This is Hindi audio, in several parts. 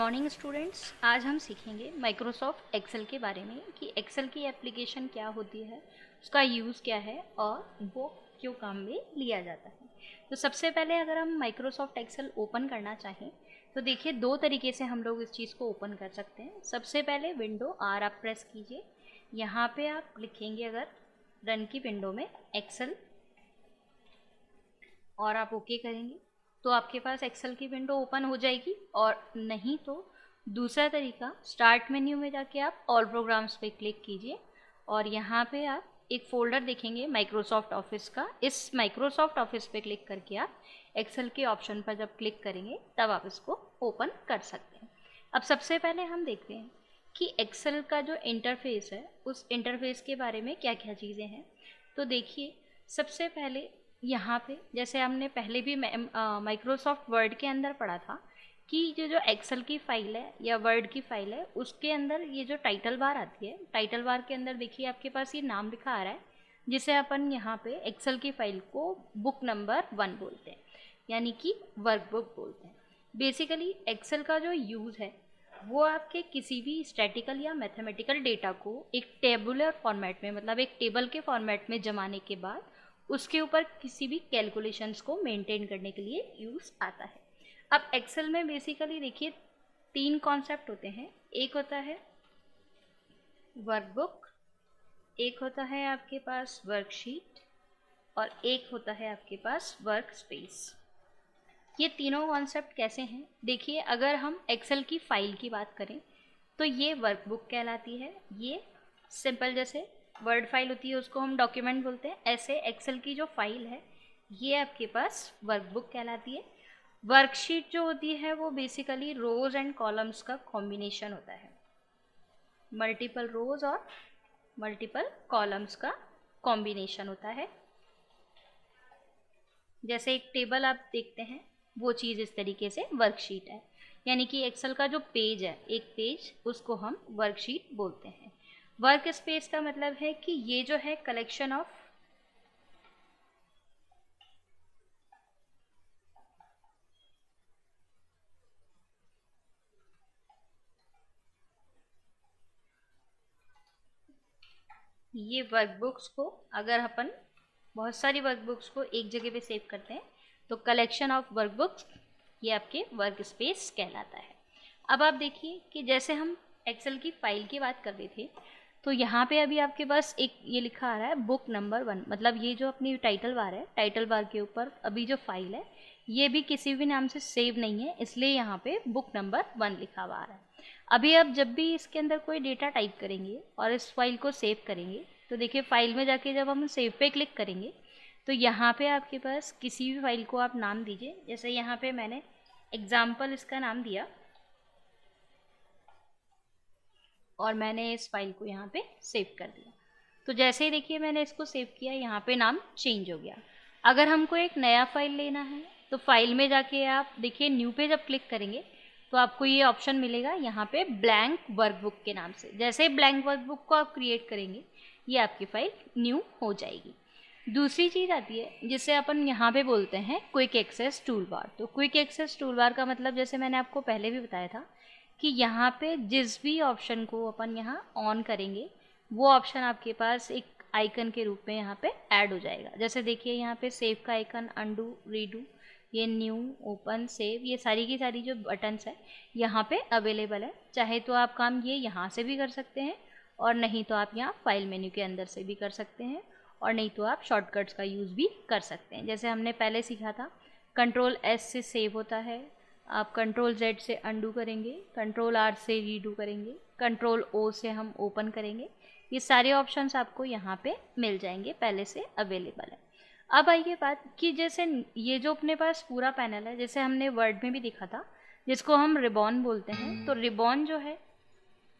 मॉर्निंग स्टूडेंट्स, आज हम सीखेंगे माइक्रोसॉफ्ट एक्सेल के बारे में कि एक्सेल की एप्लीकेशन क्या होती है, उसका यूज़ क्या है और वो क्यों काम में लिया जाता है। तो सबसे पहले अगर हम माइक्रोसॉफ्ट एक्सेल ओपन करना चाहें तो देखिए दो तरीके से हम लोग इस चीज़ को ओपन कर सकते हैं। सबसे पहले विंडो आर आप प्रेस कीजिए, यहाँ पे आप लिखेंगे अगर रन की विंडो में एक्सेल और आप ओके करेंगे तो आपके पास एक्सेल की विंडो ओपन हो जाएगी। और नहीं तो दूसरा तरीका, स्टार्ट मेन्यू में जाके आप ऑल प्रोग्राम्स पे क्लिक कीजिए और यहाँ पे आप एक फ़ोल्डर देखेंगे माइक्रोसॉफ्ट ऑफिस का। इस माइक्रोसॉफ्ट ऑफिस पे क्लिक करके आप एक्सेल के ऑप्शन पर जब क्लिक करेंगे तब आप इसको ओपन कर सकते हैं। अब सबसे पहले हम देखते हैं कि एक्सेल का जो इंटरफेस है उस इंटरफेस के बारे में क्या क्या चीज़ें हैं। तो देखिए सबसे पहले यहाँ पे जैसे हमने पहले भी माइक्रोसॉफ्ट वर्ड के अंदर पढ़ा था कि जो एक्सेल की फ़ाइल है या वर्ड की फ़ाइल है उसके अंदर ये जो टाइटल बार आती है, टाइटल बार के अंदर देखिए आपके पास ये नाम लिखा आ रहा है जिसे अपन यहाँ पे एक्सेल की फ़ाइल को बुक नंबर 1 बोलते हैं, यानी कि वर्कबुक बोलते हैं। बेसिकली एक्सेल का जो यूज़ है वो आपके किसी भी स्टैटिकल या मैथमेटिकल डेटा को एक टेबुलर फॉर्मेट में, मतलब एक टेबल के फॉर्मेट में जमाने के बाद उसके ऊपर किसी भी कैलकुलेशंस को मेंटेन करने के लिए यूज़ आता है। अब एक्सेल में बेसिकली देखिए 3 कॉन्सेप्ट होते हैं। एक होता है वर्कबुक, एक होता है आपके पास वर्कशीट और एक होता है आपके पास वर्क स्पेस। ये तीनों कॉन्सेप्ट कैसे हैं देखिए, अगर हम एक्सेल की फ़ाइल की बात करें तो ये वर्कबुक कहलाती है। ये सिंपल जैसे वर्ड फाइल होती है उसको हम डॉक्यूमेंट बोलते हैं, ऐसे एक्सेल की जो फाइल है ये आपके पास वर्कबुक कहलाती है। वर्कशीट जो होती है वो बेसिकली रोज एंड कॉलम्स का कॉम्बिनेशन होता है, मल्टीपल रोज और मल्टीपल कॉलम्स का कॉम्बिनेशन होता है। जैसे एक टेबल आप देखते हैं वो चीज़ इस तरीके से वर्कशीट है, यानी कि एक्सेल का जो पेज है एक पेज, उसको हम वर्कशीट बोलते हैं। वर्क स्पेस का मतलब है कि ये जो है कलेक्शन ऑफ ये वर्कबुक्स को, अगर अपन बहुत सारी वर्कबुक्स को एक जगह पे सेव करते हैं तो कलेक्शन ऑफ वर्कबुक्स ये आपके वर्क स्पेस कहलाता है। अब आप देखिए कि जैसे हम एक्सेल की फ़ाइल की बात कर रहे थे तो यहाँ पे अभी आपके पास एक ये लिखा आ रहा है बुक नंबर 1, मतलब ये जो अपनी टाइटल बार है, टाइटल बार के ऊपर अभी जो फाइल है ये भी किसी भी नाम से सेव नहीं है, इसलिए यहाँ पे बुक नंबर 1 लिखा हुआ आ रहा है। अभी आप जब भी इसके अंदर कोई डेटा टाइप करेंगे और इस फाइल को सेव करेंगे तो देखिए फाइल में जाके जब हम सेव पे क्लिक करेंगे तो यहाँ पे आपके पास किसी भी फाइल को आप नाम दीजिए। जैसे यहाँ पे मैंने एग्जाम्पल इसका नाम दिया और मैंने इस फाइल को यहाँ पे सेव कर दिया। तो जैसे ही देखिए मैंने इसको सेव किया, यहाँ पे नाम चेंज हो गया। अगर हमको एक नया फाइल लेना है तो फाइल में जाके आप देखिए न्यू पे जब क्लिक करेंगे तो आपको ये ऑप्शन मिलेगा यहाँ पे ब्लैंक वर्कबुक के नाम से। जैसे ही ब्लैंक वर्कबुक को आप क्रिएट करेंगे ये आपकी फाइल न्यू हो जाएगी। दूसरी चीज़ आती है जिसे अपन यहाँ पे बोलते हैं क्विक एक्सेस टूल बार। तो क्विक एक्सेस टूल बार का मतलब जैसे मैंने आपको पहले भी बताया था कि यहाँ पे जिस भी ऑप्शन को अपन यहाँ ऑन करेंगे वो ऑप्शन आपके पास एक आइकन के रूप में यहाँ पे ऐड हो जाएगा। जैसे देखिए यहाँ पे सेव का आइकन, अंडू, रीडू, ये न्यू, ओपन, सेव, ये सारी की सारी जो बटन्स है यहाँ पे अवेलेबल है। चाहे तो आप काम ये यहाँ से भी कर सकते हैं और नहीं तो आप यहाँ फाइल मेन्यू के अंदर से भी कर सकते हैं, और नहीं तो आप शॉर्टकट्स का यूज़ भी कर सकते हैं। जैसे हमने पहले सीखा था कंट्रोल एस से सेव होता है, आप कंट्रोल जेड से अंडू करेंगे, कंट्रोल आर से रीडू करेंगे, कंट्रोल ओ से हम ओपन करेंगे। ये सारे ऑप्शंस आपको यहाँ पे मिल जाएंगे, पहले से अवेलेबल है। अब आइए बात कि जैसे ये जो अपने पास पूरा पैनल है, जैसे हमने वर्ड में भी देखा था जिसको हम रिबॉन बोलते हैं, तो रिबॉन जो है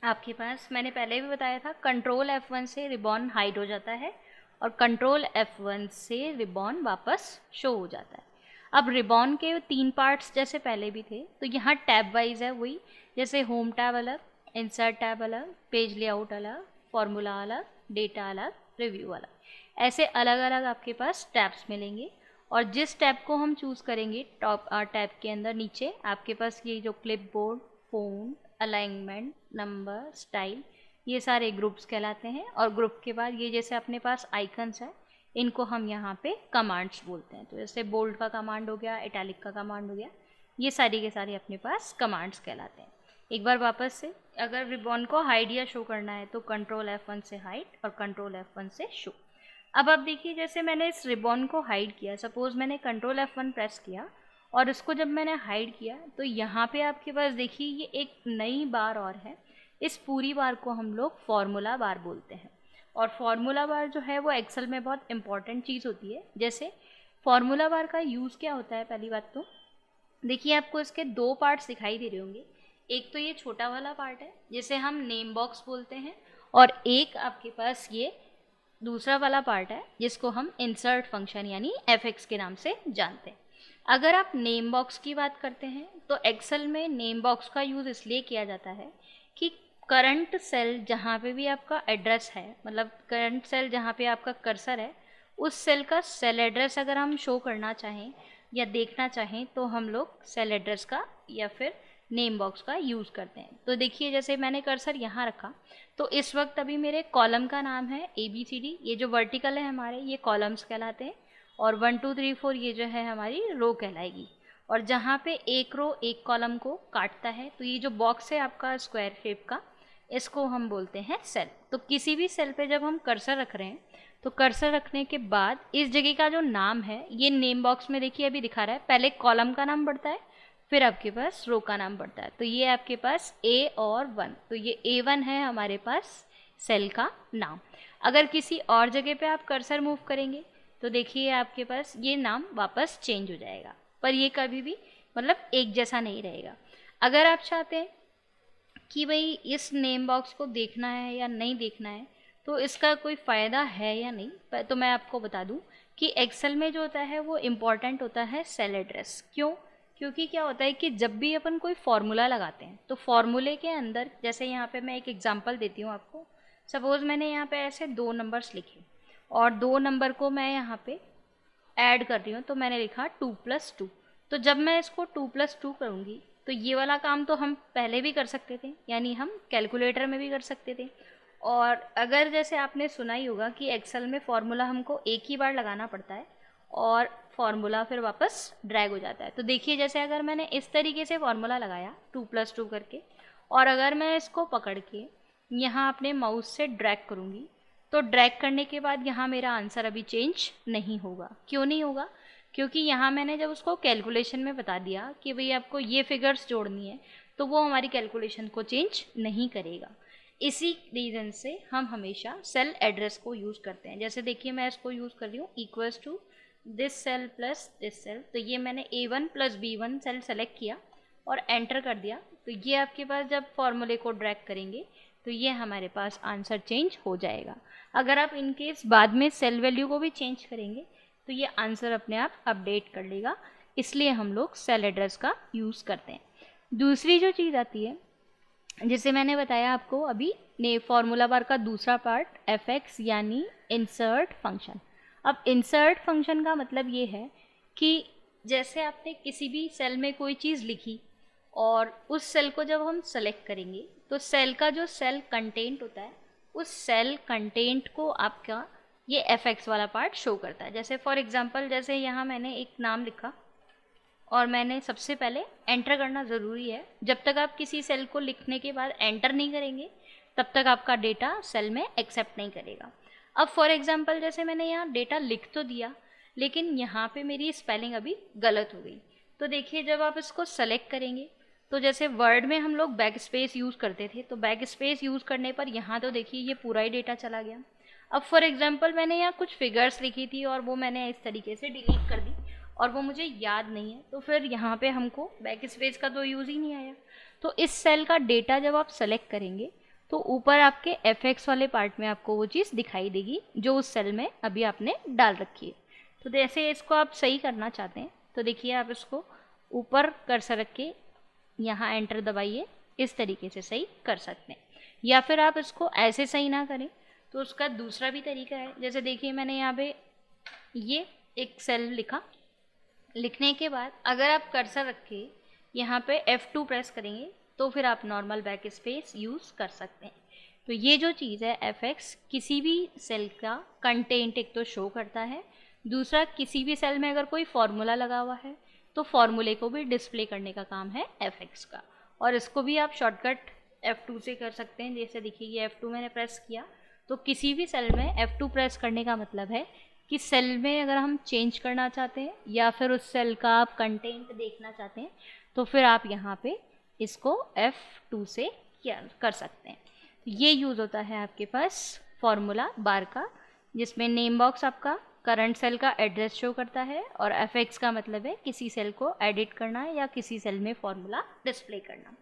आपके पास मैंने पहले भी बताया था कंट्रोल F1 से रिबॉन हाइड हो जाता है और कंट्रोल F1 से रिबॉन वापस शो हो जाता है। अब रिबॉन के 3 पार्ट्स जैसे पहले भी थे तो यहाँ टैब वाइज है वही, जैसे होम टैब अलग, इंसर्ट टैब अलग, पेज लेआउट अलग, फॉर्मूला अलग, डेटा अलग, रिव्यू अलग, ऐसे अलग अलग आपके पास टैब्स मिलेंगे। और जिस टैब को हम चूज़ करेंगे टॉप टैब के अंदर नीचे आपके पास ये जो clip board, font, alignment, number, style, ये सारे ग्रुप्स कहलाते हैं। और ग्रुप के बाद ये जैसे अपने पास आइकन्स है, इनको हम यहाँ पे कमांड्स बोलते हैं। तो जैसे बोल्ड का कमांड हो गया, इटैलिक का कमांड हो गया, ये सारी के सारे अपने पास कमांड्स कहलाते हैं। एक बार वापस से, अगर रिबॉन को हाइड या शो करना है तो कंट्रोल F1 से हाइड और कंट्रोल F1 से शो। अब आप देखिए, जैसे मैंने इस रिबॉन को हाइड किया, सपोज मैंने कंट्रोल F1 प्रेस किया और इसको जब मैंने हाइड किया तो यहाँ पे आपके पास देखिए ये एक नई बार और है। इस पूरी बार को हम लोग फॉर्मूला बार बोलते हैं। और फॉर्मूला बार जो है वो एक्सेल में बहुत इंपॉर्टेंट चीज़ होती है। जैसे फॉर्मूला बार का यूज़ क्या होता है, पहली बात तो देखिए आपको इसके दो पार्ट्स दिखाई दे रहे होंगे। एक तो ये छोटा वाला पार्ट है जिसे हम नेम बॉक्स बोलते हैं, और एक आपके पास ये दूसरा वाला पार्ट है जिसको हम इंसर्ट फंक्शन यानी fx के नाम से जानते हैं। अगर आप नेम बॉक्स की बात करते हैं तो एक्सेल में नेम बॉक्स का यूज़ इसलिए किया जाता है कि करंट सेल जहाँ पे भी आपका एड्रेस है, मतलब करंट सेल जहाँ पे आपका कर्सर है, उस सेल का सेल एड्रेस अगर हम शो करना चाहें या देखना चाहें तो हम लोग सेल एड्रेस का या फिर नेम बॉक्स का यूज़ करते हैं। तो देखिए जैसे मैंने कर्सर यहाँ रखा तो इस वक्त अभी मेरे कॉलम का नाम है ABCD। ये जो वर्टिकल है हमारे, ये कॉलम्स कहलाते हैं, और 1 2 3 4 ये जो है हमारी रो कहलाएगी। और जहाँ पे एक रो एक कॉलम को काटता है, तो ये जो बॉक्स है आपका स्क्वायर शेप का, इसको हम बोलते हैं सेल। तो किसी भी सेल पे जब हम कर्सर रख रहे हैं तो कर्सर रखने के बाद इस जगह का जो नाम है, ये नेम बॉक्स में देखिए अभी दिखा रहा है, पहले कॉलम का नाम बढ़ता है फिर आपके पास रो का नाम बढ़ता है। तो ये आपके पास A और 1, तो ये A1 है हमारे पास सेल का नाम। अगर किसी और जगह पे आप कर्सर मूव करेंगे तो देखिए आपके पास ये नाम वापस चेंज हो जाएगा, पर ये कभी भी मतलब एक जैसा नहीं रहेगा। अगर आप चाहते हैं कि भाई इस नेम बॉक्स को देखना है या नहीं देखना है, तो इसका कोई फ़ायदा है या नहीं, तो मैं आपको बता दूं कि एक्सेल में जो होता है वो इम्पॉर्टेंट होता है सेल एड्रेस। क्यों? क्योंकि क्या होता है कि जब भी अपन कोई फार्मूला लगाते हैं तो फार्मूले के अंदर, जैसे यहाँ पे मैं एक एग्जांपल देती हूँ आपको। सपोज़ मैंने यहाँ पे ऐसे 2 नंबर्स लिखे और 2 नंबर को मैं यहाँ पे ऐड कर रही हूँ, तो मैंने लिखा 2 + 2। तो जब मैं इसको 2 + 2 करूँगी तो ये वाला काम तो हम पहले भी कर सकते थे, यानी हम कैलकुलेटर में भी कर सकते थे। और अगर जैसे आपने सुना ही होगा कि एक्सेल में फार्मूला हमको एक ही बार लगाना पड़ता है और फार्मूला फिर वापस ड्रैग हो जाता है। तो देखिए जैसे अगर मैंने इस तरीके से फार्मूला लगाया 2 + 2 करके, और अगर मैं इसको पकड़ के यहाँ अपने माउस से ड्रैग करूँगी तो ड्रैग करने के बाद यहाँ मेरा आंसर अभी चेंज नहीं होगा। क्यों नहीं होगा? क्योंकि यहाँ मैंने जब उसको कैलकुलेशन में बता दिया कि भाई आपको ये फिगर्स जोड़नी है, तो वो हमारी कैलकुलेशन को चेंज नहीं करेगा। इसी रीज़न से हम हमेशा सेल एड्रेस को यूज़ करते हैं। जैसे देखिए मैं इसको यूज़ कर रही हूँ equals to this cell plus this cell. तो ये मैंने A1 + B1 सेल सेलेक्ट किया और एंटर कर दिया। तो ये आपके पास जब फॉर्मूले को ड्रैग करेंगे तो ये हमारे पास आंसर चेंज हो जाएगा। अगर आप इनकेस बाद में सेल वैल्यू को भी चेंज करेंगे तो ये आंसर अपने आप अपडेट कर लेगा, इसलिए हम लोग सेल एड्रेस का यूज़ करते हैं। दूसरी जो चीज़ आती है, जैसे मैंने बताया आपको अभी, ने फॉर्मूला बार का दूसरा पार्ट fx यानी इंसर्ट फंक्शन। अब इंसर्ट फंक्शन का मतलब ये है कि जैसे आपने किसी भी सेल में कोई चीज़ लिखी और उस सेल को जब हम सेलेक्ट करेंगे तो सेल का जो सेल कंटेंट होता है, उस सेल कंटेंट को आपका ये fx वाला पार्ट शो करता है। जैसे फॉर एग्जांपल, जैसे यहाँ मैंने एक नाम लिखा और मैंने सबसे पहले एंटर करना ज़रूरी है। जब तक आप किसी सेल को लिखने के बाद एंटर नहीं करेंगे तब तक आपका डेटा सेल में एक्सेप्ट नहीं करेगा। अब फॉर एग्जांपल जैसे मैंने यहाँ डेटा लिख तो दिया, लेकिन यहाँ पे मेरी स्पेलिंग अभी गलत हो गई। तो देखिए जब आप इसको सेलेक्ट करेंगे तो जैसे वर्ड में हम लोग बैक स्पेस यूज़ करते थे, तो बैक स्पेस यूज़ करने पर यहाँ तो देखिए ये पूरा ही डेटा चला गया। अब फॉर एग्जांपल मैंने यहाँ कुछ फिगर्स लिखी थी और वो मैंने इस तरीके से डिलीट कर दी और वो मुझे याद नहीं है, तो फिर यहाँ पे हमको बैक स्पेस का तो यूज़ ही नहीं आया। तो इस सेल का डेटा जब आप सेलेक्ट करेंगे तो ऊपर आपके fx वाले पार्ट में आपको वो चीज़ दिखाई देगी जो उस सेल में अभी आपने डाल रखी है। तो जैसे इसको आप सही करना चाहते हैं तो देखिए आप इसको ऊपर कर्सर रख के यहाँ एंटर दबाइए, इस तरीके से सही कर सकते हैं। या फिर आप इसको ऐसे सही ना करें तो उसका दूसरा भी तरीका है। जैसे देखिए मैंने यहाँ पे ये एक सेल लिखा, लिखने के बाद अगर आप कर्सर रख के यहाँ पे F2 प्रेस करेंगे तो फिर आप नॉर्मल बैक स्पेस यूज़ कर सकते हैं। तो ये जो चीज़ है fx किसी भी सेल का कंटेंट एक तो शो करता है, दूसरा किसी भी सेल में अगर कोई फॉर्मूला लगा हुआ है तो फॉर्मूले को भी डिस्प्ले करने का काम है fx का। और इसको भी आप शॉर्टकट F2 से कर सकते हैं। जैसे देखिए ये F2 मैंने प्रेस किया तो किसी भी सेल में F2 प्रेस करने का मतलब है कि सेल में अगर हम चेंज करना चाहते हैं या फिर उस सेल का आप कंटेंट देखना चाहते हैं तो फिर आप यहाँ पे इसको F2 से कर सकते हैं। ये यूज़ होता है आपके पास फॉर्मूला बार का, जिसमें नेम बॉक्स आपका करंट सेल का एड्रेस शो करता है और fx का मतलब है किसी सेल को एडिट करना या किसी सेल में फॉर्मूला डिस्प्ले करना।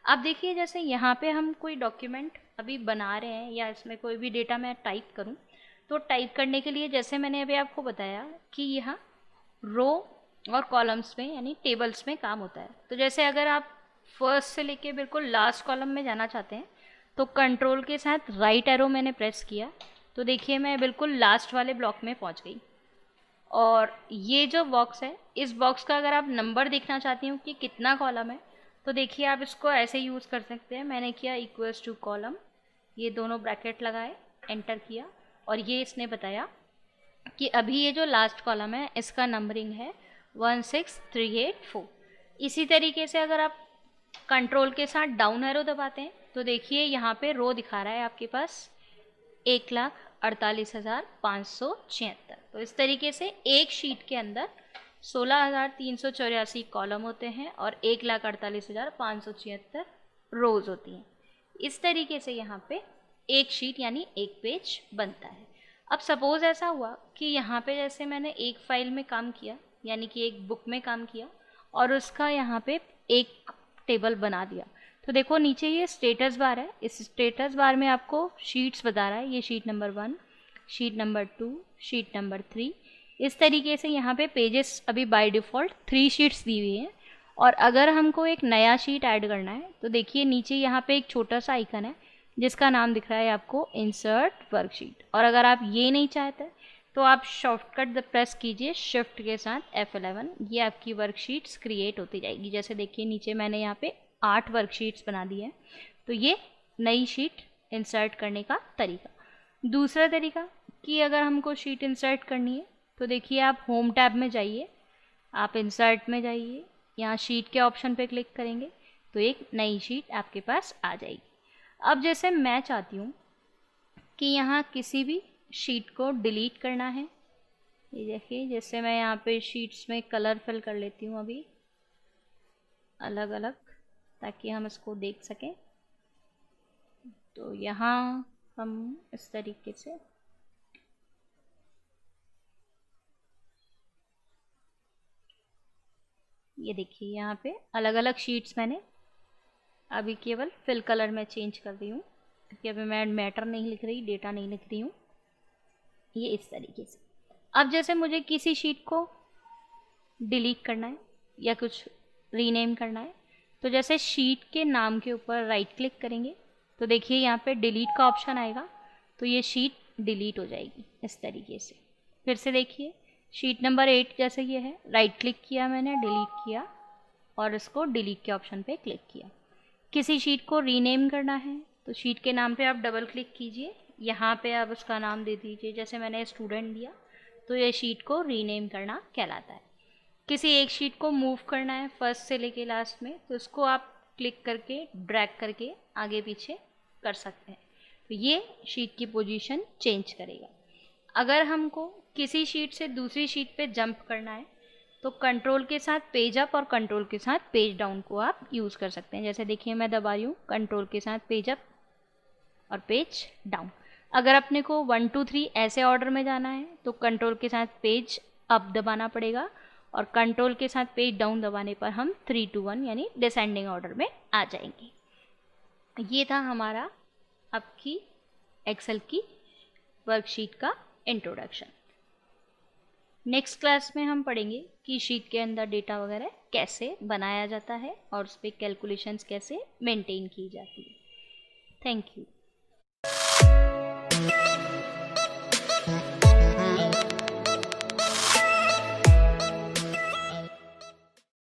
अब देखिए जैसे यहाँ पे हम कोई डॉक्यूमेंट अभी बना रहे हैं या इसमें कोई भी डेटा मैं टाइप करूँ तो टाइप करने के लिए जैसे मैंने अभी आपको बताया कि यहाँ रो और कॉलम्स में यानी टेबल्स में काम होता है। तो जैसे अगर आप फर्स्ट से लेके बिल्कुल लास्ट कॉलम में जाना चाहते हैं तो कंट्रोल के साथ राइट एरो मैंने प्रेस किया तो देखिए मैं बिल्कुल लास्ट वाले ब्लॉक में पहुंच गई। और ये जो बॉक्स है, इस बॉक्स का अगर आप नंबर देखना चाहती हूँ कि कितना कॉलम है तो देखिए आप इसको ऐसे यूज़ कर सकते हैं। मैंने किया इक्वल्स टू कॉलम, ये दोनों ब्रैकेट लगाए, एंटर किया और ये इसने बताया कि अभी ये जो लास्ट कॉलम है इसका नंबरिंग है 16384। इसी तरीके से अगर आप कंट्रोल के साथ डाउन एरो दबाते हैं तो देखिए यहाँ पे रो दिखा रहा है आपके पास 1,48,576। तो इस तरीके से एक शीट के अंदर 16,384 कॉलम होते हैं और 1,48,576 रोज होती हैं। इस तरीके से यहाँ पे एक शीट यानी एक पेज बनता है। अब सपोज़ ऐसा हुआ कि यहाँ पे जैसे मैंने एक फाइल में काम किया यानी कि एक बुक में काम किया और उसका यहाँ पे एक टेबल बना दिया तो देखो नीचे ये स्टेटस बार है, इस स्टेटस बार में आपको शीट्स बता रहा है, ये sheet number 1, sheet number 2, sheet number 3। इस तरीके से यहाँ पे पेजेस अभी बाय डिफ़ॉल्ट 3 शीट्स दी हुई हैं। और अगर हमको एक नया शीट ऐड करना है तो देखिए नीचे यहाँ पे एक छोटा सा आइकन है जिसका नाम दिख रहा है आपको इंसर्ट वर्कशीट। और अगर आप ये नहीं चाहते तो आप शॉर्टकट प्रेस कीजिए शिफ्ट के साथ F11, ये आपकी वर्कशीट्स क्रिएट होती जाएगी। जैसे देखिए नीचे मैंने यहाँ पे 8 वर्कशीट्स बना दी है। तो ये नई शीट इंसर्ट करने का तरीका। दूसरा तरीका कि अगर हमको शीट इंसर्ट करनी है तो देखिए आप होम टैब में जाइए, आप इंसर्ट में जाइए, यहाँ शीट के ऑप्शन पे क्लिक करेंगे तो एक नई शीट आपके पास आ जाएगी। अब जैसे मैं चाहती हूँ कि यहाँ किसी भी शीट को डिलीट करना है, ये देखिए जैसे मैं यहाँ पे शीट्स में कलर फिल कर लेती हूँ अभी अलग अलग ताकि हम इसको देख सकें। तो यहाँ हम इस तरीके से ये देखिए यहाँ पे अलग अलग शीट्स मैंने अभी केवल फिल कलर में चेंज कर दी हूँ क्योंकि अभी मैं मैटर नहीं लिख रही, डेटा नहीं लिख रही हूँ, ये इस तरीके से। अब जैसे मुझे किसी शीट को डिलीट करना है या कुछ रीनेम करना है तो जैसे शीट के नाम के ऊपर राइट क्लिक करेंगे तो देखिए यहाँ पे डिलीट का ऑप्शन आएगा तो ये शीट डिलीट हो जाएगी इस तरीके से। फिर से देखिए शीट नंबर 8 जैसे ये है, राइट क्लिक किया मैंने, डिलीट किया और इसको डिलीट के ऑप्शन पे क्लिक किया। किसी शीट को रीनेम करना है तो शीट के नाम पे आप डबल क्लिक कीजिए, यहाँ पे आप उसका नाम दे दीजिए, जैसे मैंने स्टूडेंट दिया तो ये शीट को रीनेम करना कहलाता है। किसी एक शीट को मूव करना है फर्स्ट से लेके लास्ट में तो उसको आप क्लिक करके ड्रैग करके आगे पीछे कर सकते हैं तो ये शीट की पोजीशन चेंज करेगा। अगर हमको किसी शीट से दूसरी शीट पे जंप करना है तो कंट्रोल के साथ पेज अप और कंट्रोल के साथ पेज डाउन को आप यूज़ कर सकते हैं। जैसे देखिए मैं दबा रही हूँ कंट्रोल के साथ पेज अप और पेज डाउन। अगर अपने को 1 2 3 ऐसे ऑर्डर में जाना है तो कंट्रोल के साथ पेज अप दबाना पड़ेगा और कंट्रोल के साथ पेज डाउन दबाने पर हम 3 2 1 यानी डिसेंडिंग ऑर्डर में आ जाएंगे। ये था हमारा आपकी एक्सेल की वर्कशीट का इंट्रोडक्शन। नेक्स्ट क्लास में हम पढ़ेंगे कि शीट के अंदर डेटा वगैरह कैसे बनाया जाता है और उस पर कैलकुलेशंस कैसे मेंटेन की जाती है। Thank you.